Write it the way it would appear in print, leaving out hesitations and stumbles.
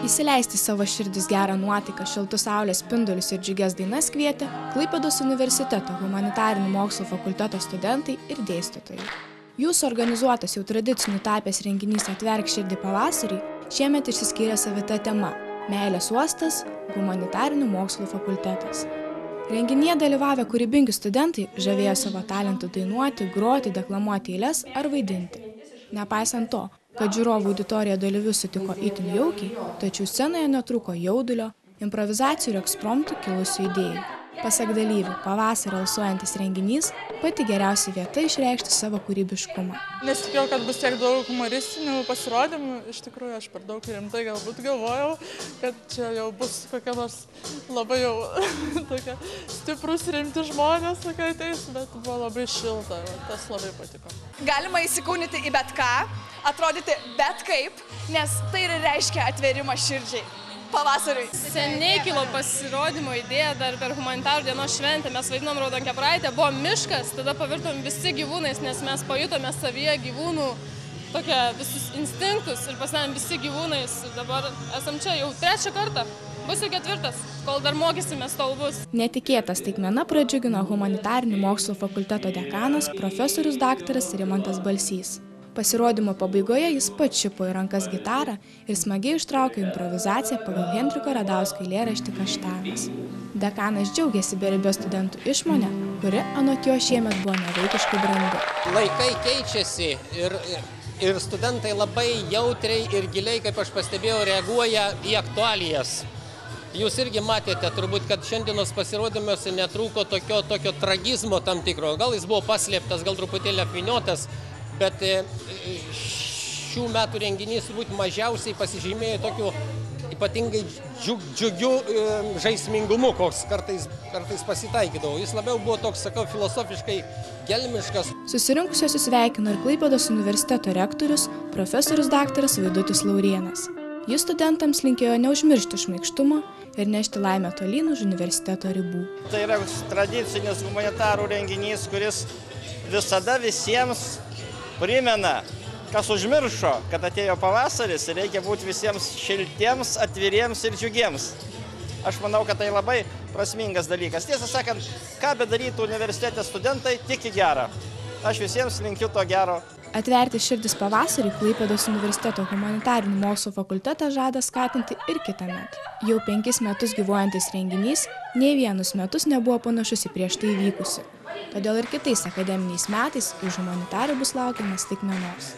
Įsileisti savo širdis gerą nuotaiką, šiltus saulės spindulius ir džiugias dainas kvietė Klaipėdos universiteto humanitarinių mokslų fakulteto studentai ir dėstytojai. Jūsų organizuotas jau tradiciniu tapęs renginys Atverk širdį pavasarį šiemet išsiskyrė savita tema – Meilės uostas, humanitarinių mokslų fakultetas. Renginyje dalyvavę kūrybingi studentai žavėjo savo talentų dainuoti, groti, deklamuoti eiles ar vaidinti. Nepaisant to, kad žiūrovų auditorija dalyvius sutiko itin jaukiai, tačiau scenoje netrūko jaudulio, improvizacijų ir ekspromtų kilusių idėjų. Pasak dalyvių, pavasarį alsuojantis renginys pati geriausia vieta išreikšti savo kūrybiškumą. Nesitikėjau, kad bus tiek daug humoristinių pasirodymų. Iš tikrųjų, aš per daug rimtai galbūt galvojau, kad čia jau bus kokia nors labai jau tokia stiprus rimti žmonės, kai ateis, bet buvo labai šilta, tas labai patiko. Galima įsikūnyti į bet ką, atrodyti bet kaip, nes tai ir reiškia atvėrimą širdžiai. Pavasariui. Seniai kilo pasirodymo idėja dar per humanitarų dienos šventę. Mes vaidinom Raudonkepuraitę, buvo miškas, tada pavirtom visi gyvūnais, nes mes pajutome savyje gyvūnų tokia visus instinktus ir pasidarėm visi gyvūnais. Dabar esam čia jau 3 kartą, bus jau 4, kol dar mokysimės, tol bus. Netikėta staigmena pradžiugino humanitarinių mokslų fakulteto dekanas profesorius daktaras Rimantas Balsys. Pasirodymo pabaigoje jis pats čiupo į rankas gitarą ir smagiai ištraukė improvizaciją pagal Henriko Radausko eilėraštį Kaštanas. Dekanas džiaugiasi beribio studentų išmonę, kuri anot jo šiemet buvo neveikiškai brandi. Laikai keičiasi ir studentai labai jautriai ir giliai, kaip aš pastebėjau, reaguoja į aktualijas. Jūs irgi matėte turbūt, kad šiandienos pasirodymuose netrūko tokio tragizmo tam tikro. Gal jis buvo paslėptas, gal truputėlį apvyniotas. Bet šių metų renginys turbūt mažiausiai pasižymėjo tokiu ypatingai džiugiu žaismingumu, koks kartais pasitaikydavo. Jis labiau buvo toks, sakau, filosofiškai gelmiškas. Susirinkusiosius sveikino ir Klaipėdos universiteto rektorius, profesorius daktaras Vaidutis Laurėnas. Jis studentams linkėjo neužmiršti šmaikštumo ir nešti laimę tolyn už universiteto ribų. Tai yra tradicinis humanitarų renginys, kuris visada visiems primena, kas užmiršo, kad atėjo pavasaris ir reikia būti visiems šiltiems, atviriems ir džiugiems. Aš manau, kad tai labai prasmingas dalykas. Tiesą sakant, ką bedarytų universitete studentai, tik į gerą. Aš visiems linkiu to gero. Atverti širdis pavasarį Klaipėdos universiteto humanitarinių mokslų fakultetą žada skatinti ir kitąmet. Jau 5 metus gyvuojantis renginys nei vienus metus nebuvo panašus į prieš tai vykusi. Todėl ir kitais akademiniais metais iš humanitarių bus laukiama staigmenos.